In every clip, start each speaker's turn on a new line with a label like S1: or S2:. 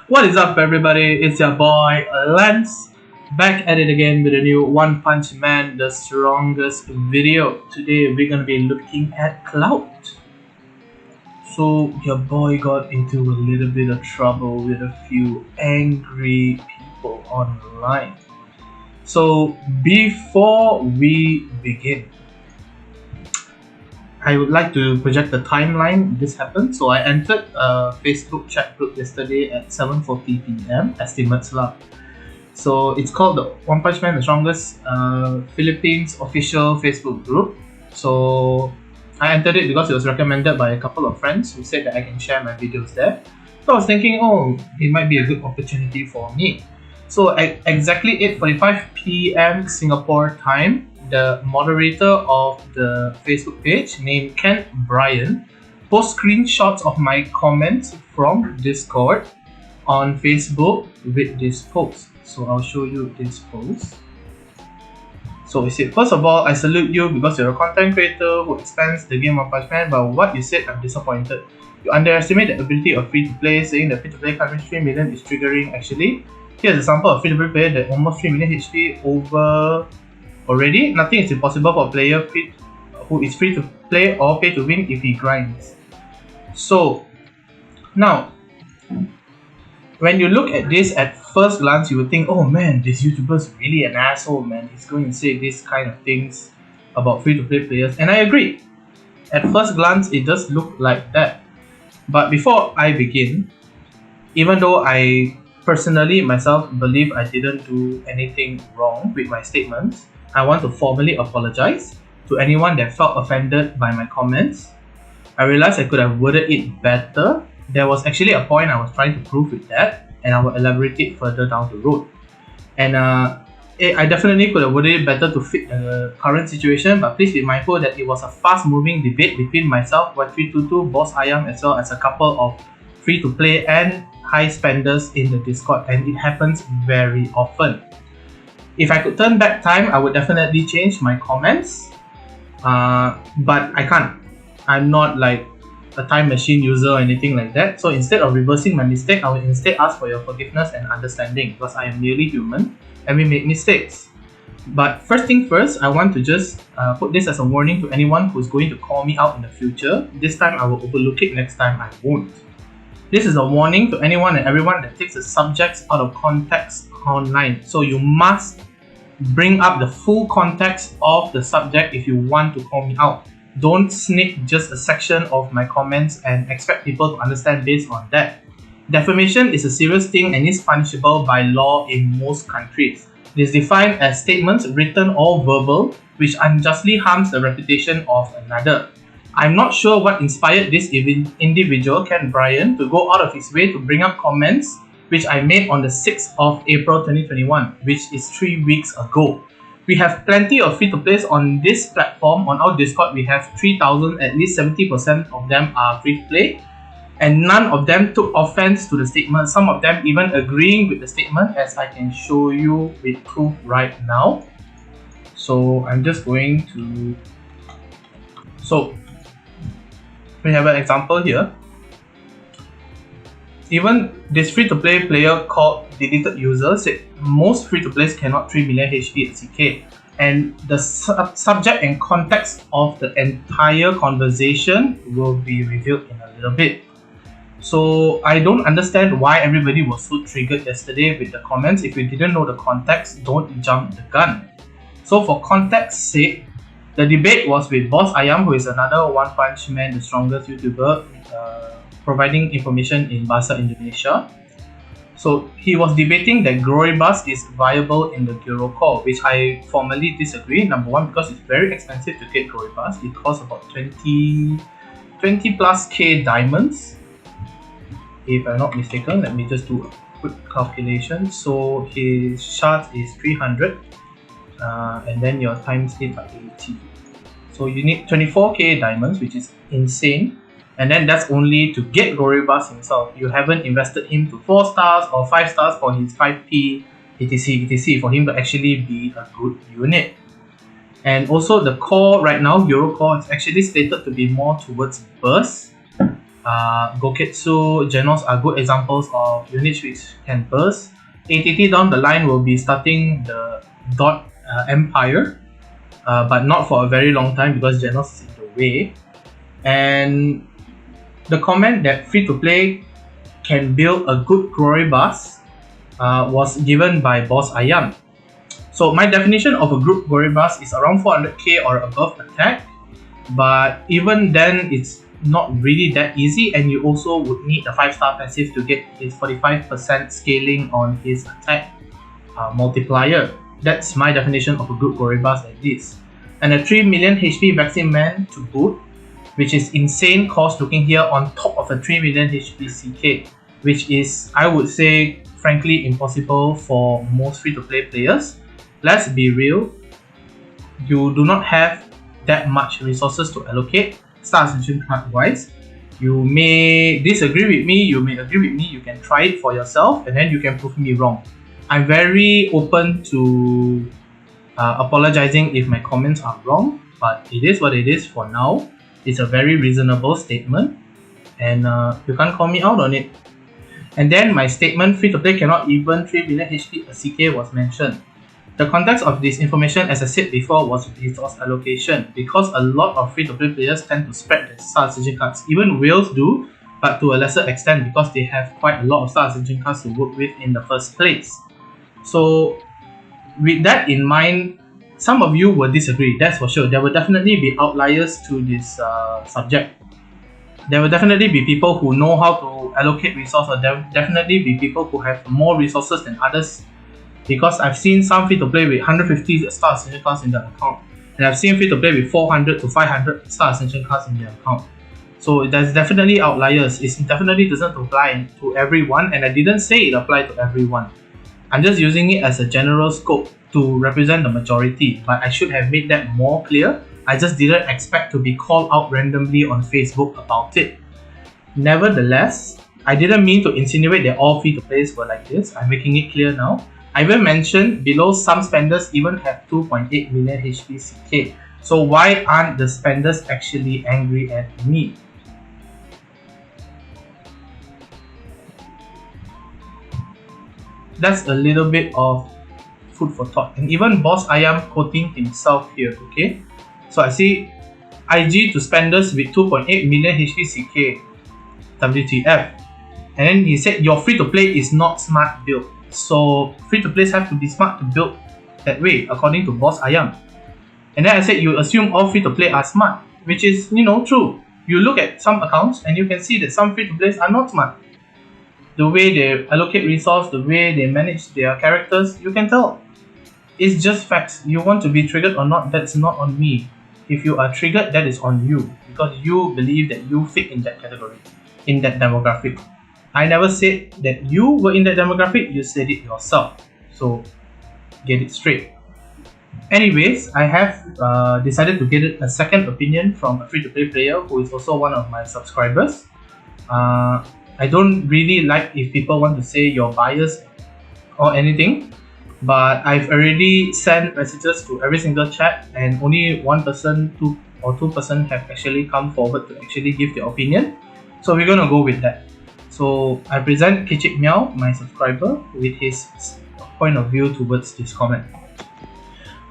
S1: What is up, everybody? It's your boy Lance, back at it again with a new One Punch Man, the strongest video. Today we're gonna be looking at Cloud. So your boy got into a little bit of trouble with a few angry people online. So before we begin, I would like to project the timeline this happened. So I entered a Facebook chat group yesterday at 7:40 p.m. estimates lah. So it's called the One Punch Man, the strongest Philippines official Facebook group. So I entered it because it was recommended by a couple of friends who said that I can share my videos there. So I was thinking, oh, it might be a good opportunity for me. So at exactly 8:45 p.m. Singapore time, the moderator of the Facebook page named Kent Bryan posts screenshots of my comments from Discord on Facebook with this post. So I'll show you this post. So he said, first of all, I salute you because you're a content creator who expands the game of Punch Man, but what you said, I'm disappointed. You underestimate the ability of free-to-play, saying that free-to-play can't reach 3 million is triggering actually. Here's a sample of free-to-play player that almost 3 million HP over already. Nothing is impossible for a player who is free to play or pay to win if he grinds. So now, when you look at this at first glance, you would think, oh man, this YouTuber is really an asshole, man. He's going to say this kind of things about free-to-play players, and I agree. At first glance, it does look like that. But before I begin, even though I personally myself believe I didn't do anything wrong with my statements, I want to formally apologize to anyone that felt offended by my comments. I realized I could have worded it better. There was actually a point I was trying to prove with that, and I will elaborate it further down the road. And I definitely could have worded it better to fit the current situation, but please be mindful that it was a fast-moving debate between myself, Y322, Boss Ayam, as well as a couple of free-to-play and high spenders in the Discord, and it happens very often. If I could turn back time, I would definitely change my comments, but I can't. I'm not like a time machine user or anything like that. So instead of reversing my mistake, I will instead ask for your forgiveness and understanding, because I am merely human and we make mistakes. But first thing first, I want to just put this as a warning to anyone who's going to call me out in the future. This time I will overlook it, next time I won't. This is a warning to anyone and everyone that takes the subjects out of context online. So you must bring up the full context of the subject if you want to call me out. Don't snick just a section of my comments and expect people to understand based on that. Defamation is a serious thing and is punishable by law in most countries. It is defined as statements written or verbal which unjustly harms the reputation of another. I'm not sure what inspired this individual, Ken Bryan, to go out of his way to bring up comments which I made on the 6th of April 2021, which is 3 weeks ago. We have plenty of free-to-plays on this platform. On our Discord, we have 3,000, at least 70% of them are free-to-play, and none of them took offense to the statement, some of them even agreeing with the statement, as I can show you with proof right now. So I'm just going to... So we have an example here. Even this free-to-play player called Deleted User said most free-to-plays cannot 3 million HP at CK, and the subject and context of the entire conversation will be revealed in a little bit. So I don't understand why everybody was so triggered yesterday with the comments. If you didn't know the context, don't jump the gun. So for context's sake, the debate was with Boss Ayam, who is another One Punch Man, the strongest YouTuber, providing information in Bahasa Indonesia. So he was debating that Glory Bus is viable in the Giro core, which I formally disagree. Number one, because it's very expensive to get Glory Bus. It costs about 20 plus K diamonds, if I'm not mistaken. Let me just do a quick calculation. So his shards is 300, and then your times it by 80. So you need 24K diamonds, which is insane. And then that's only to get Glory Bus himself. You haven't invested him to 4 stars or 5 stars for his 5p, etc, for him to actually be a good unit. And also the core right now, Euro core, is actually slated to be more towards burst. Goketsu, Genos are good examples of units which can burst. ATT down the line will be starting the Dot Empire, but not for a very long time because Genos is in the way. And the comment that free to play can build a good glory bus was given by Boss Ayam. So my definition of a good glory bus is around 400k or above attack, but even then it's not really that easy, and you also would need a 5-star passive to get his 45% scaling on his attack multiplier. That's my definition of a good glory bus like this. And a 3 million HP vaccine man to boot, which is insane cost looking here on top of a 3 million HP CK, which is, I would say, frankly impossible for most free-to-play players. Let's be real, you do not have that much resources to allocate Star Ascension card wise. You may disagree with me, you may agree with me, you can try it for yourself and then you can prove me wrong. I'm very open to apologizing if my comments are wrong, but it is what it is for now. It's a very reasonable statement and you can't call me out on it. And then my statement, free to play cannot even 3 billion HP a CK, was mentioned. The context of this information, as I said before, was resource allocation, because a lot of free-to-play players tend to spread their Star Ascension cards. Even whales do, but to a lesser extent because they have quite a lot of Star Ascension cards to work with in the first place. So with that in mind, some of you will disagree, that's for sure. There will definitely be outliers to this subject. There will definitely be people who know how to allocate resources, or there will definitely be people who have more resources than others. Because I've seen some free-to-play with 150 Star Ascension cards in their account, and I've seen free-to-play with 400 to 500 Star Ascension cards in their account. So there's definitely outliers. It definitely doesn't apply to everyone, and I didn't say it applied to everyone. I'm just using it as a general scope to represent the majority, but I should have made that more clear. I just didn't expect to be called out randomly on Facebook about it. Nevertheless, I didn't mean to insinuate that all free-to-plays were like this. I'm making it clear now. I will mention below some spenders even have 2.8 million HP CK. So why aren't the spenders actually angry at me? That's a little bit of food for thought. And even Boss Ayam quoting himself here, okay? So I see IG to spenders with 2.8 million HP CK. WTF. And then he said your free to play is not smart build. So free to plays have to be smart to build that way, according to Boss Ayam. And then I said you assume all free to play are smart, which is, true. You look at some accounts and you can see that some free to plays are not smart. The way they allocate resource, the way they manage their characters, you can tell. It's just facts. You want to be triggered or not, that's not on me. If you are triggered, that is on you, because you believe that you fit in that category, in that demographic. I never said that you were in that demographic, you said it yourself. So get it straight. Anyways, I have decided to get a second opinion from a free-to-play player who is also one of my subscribers. I don't really like if people want to say you're biased or anything, but I've already sent messages to every single chat and only one person, two person have actually come forward to actually give their opinion. So we're gonna go with that. So I present Kichik Meow, my subscriber, with his point of view towards this comment.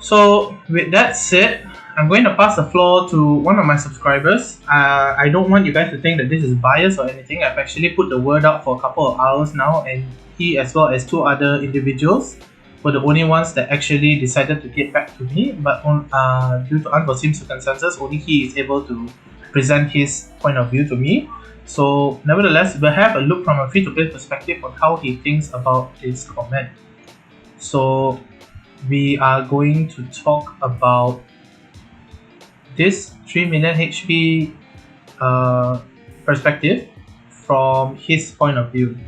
S1: So with that said, I'm going to pass the floor to one of my subscribers. I don't want you guys to think that this is bias or anything. I've actually put the word out for a couple of hours now, and he as well as two other individuals were the only ones that actually decided to get back to me. But due to unforeseen circumstances, only he is able to present his point of view to me. So nevertheless, we'll have a look from a free-to-play perspective on how he thinks about this comment. So we are going to talk about this 3 million HP perspective from his point of view.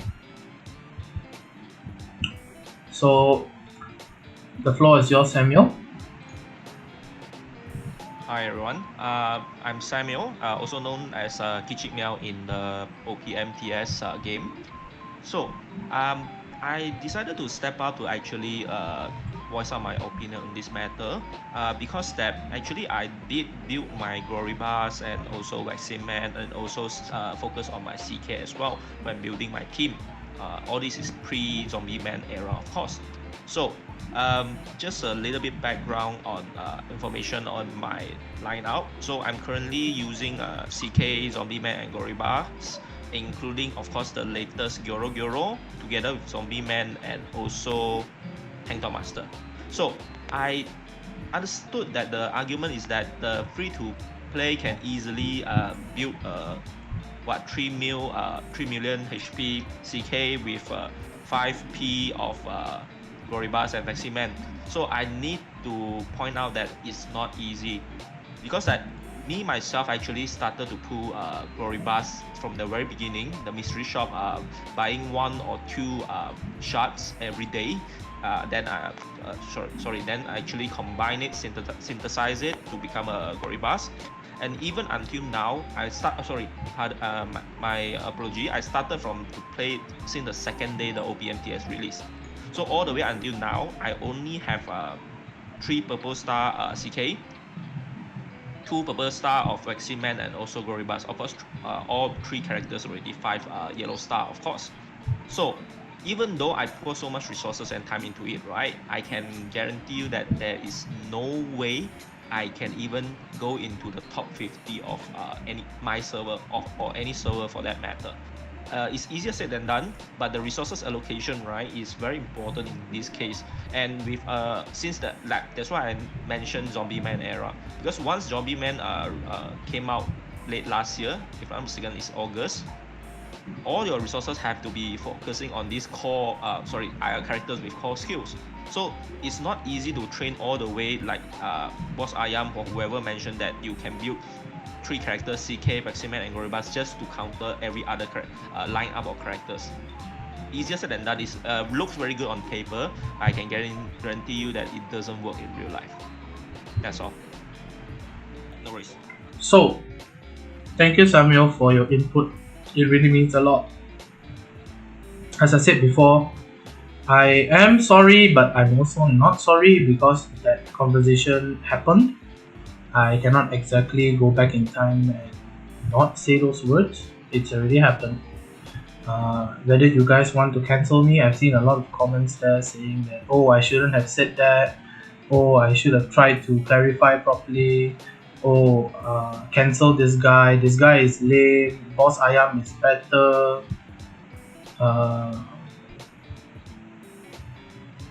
S1: So the floor is yours, Samuel.
S2: Hi everyone, I'm Samuel, also known as Kichik Meow in the OPMTS game. So I decided to step up to actually voice out my opinion on this matter, because that actually I did build my glory bars and also vaccine man, and also focus on my CK as well when building my team. All this is pre-zombie man era, of course. So just a little bit background on information on my lineup. So I'm currently using CK, Zombie Man, and Glory Bars, including of course the latest Gyoro Gyoro together with Zombie Man and also Tank Top Master. So I understood that the argument is that the free-to-play can easily build a 3 million HP CK with 5p of Glory Bars and Vaccine Man. So I need to point out that it's not easy, because that me myself actually started to pull Glory Bars from the very beginning, the mystery shop, buying 1 or 2 shards every day. Then then I actually combine it, synthesize it to become a Glory Bars. And even until now, I started from to play since the second day the OPMTS release. So all the way until now, I only have 3 purple star CK, 2 purple star of Vaccine Man, and also Glory Bars. Of course, all 3 characters already 5 yellow star, of course. So even though I pour so much resources and time into it, right, I can guarantee you that there is no way I can even go into the top 50 of my server or any server for that matter. It's easier said than done, but the resources allocation, right, is very important in this case. And with since that's why I mentioned Zombie Man era, because once Zombie Man came out late last year, if I'm mistaken, it's August. All your resources have to be focusing on these core characters with core skills. So it's not easy to train all the way like Boss Ayam or whoever mentioned that you can build 3 characters, CK, Vaccine Man, and Glory Bars, just to counter every other lineup of characters. Easier said than done. It looks very good on paper. I can guarantee you that it doesn't work in real life. That's all. No worries.
S1: So, thank you, Samuel, for your input. It really means a lot. As I said before, I am sorry, but I'm also not sorry because that conversation happened. I cannot exactly go back in time and not say those words. It's already happened. Whether you guys want to cancel me, I've seen a lot of comments there saying that, oh, I shouldn't have said that. Oh, I should have tried to clarify properly. Oh, cancel this guy. This guy is lame. Boss Ayam is better.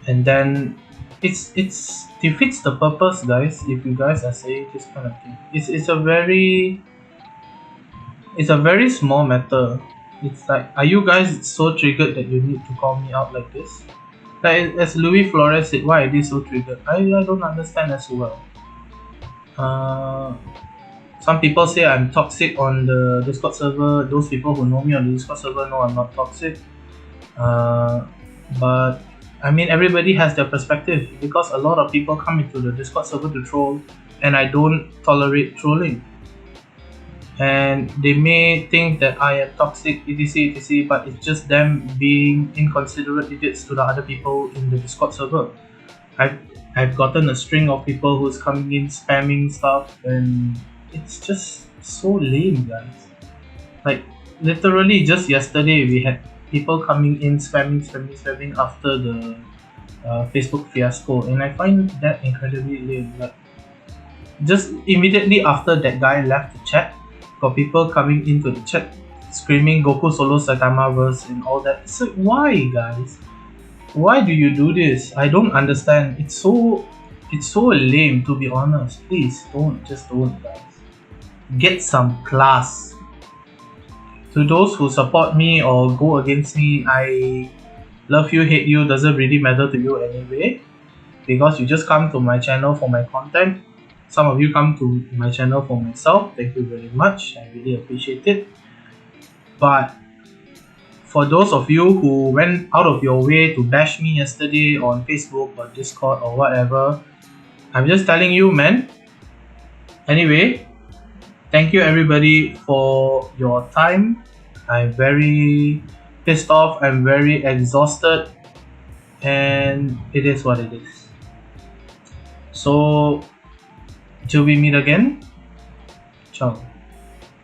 S1: And then it defeats the purpose, guys. If you guys are saying this kind of thing, it's a very small matter. It's like, are you guys so triggered that you need to call me out like this? Like as Louis Flores said, why are they so triggered? I don't understand as well. Some people say I'm toxic on the Discord server. Those people who know me on the Discord server know I'm not toxic. But I mean, everybody has their perspective, because a lot of people come into the Discord server to troll, and I don't tolerate trolling. And they may think that I am toxic, etc, etc, but it's just them being inconsiderate idiots to the other people in the Discord server. I've gotten a string of people who's coming in spamming stuff, and it's just so lame, guys. Like literally just yesterday we had people coming in spamming after the Facebook fiasco, and I find that incredibly lame. Like just immediately after that guy left the chat, got people coming into the chat screaming Goku Solo Saitama verse and all that. So why, guys? Why do you do this? I don't understand. It's so lame, to be honest. Please don't, guys. Get some class. To those who support me or go against me, I love you, hate you, doesn't really matter to you anyway, because you just come to my channel for my content. Some of you come to my channel for myself. Thank you very much. I really appreciate it. But for those of you who went out of your way to bash me yesterday on Facebook or Discord or whatever, I'm just telling you, man. Anyway, thank you everybody for your time. I'm very pissed off. I'm very exhausted. And it is what it is. So till we meet again, ciao.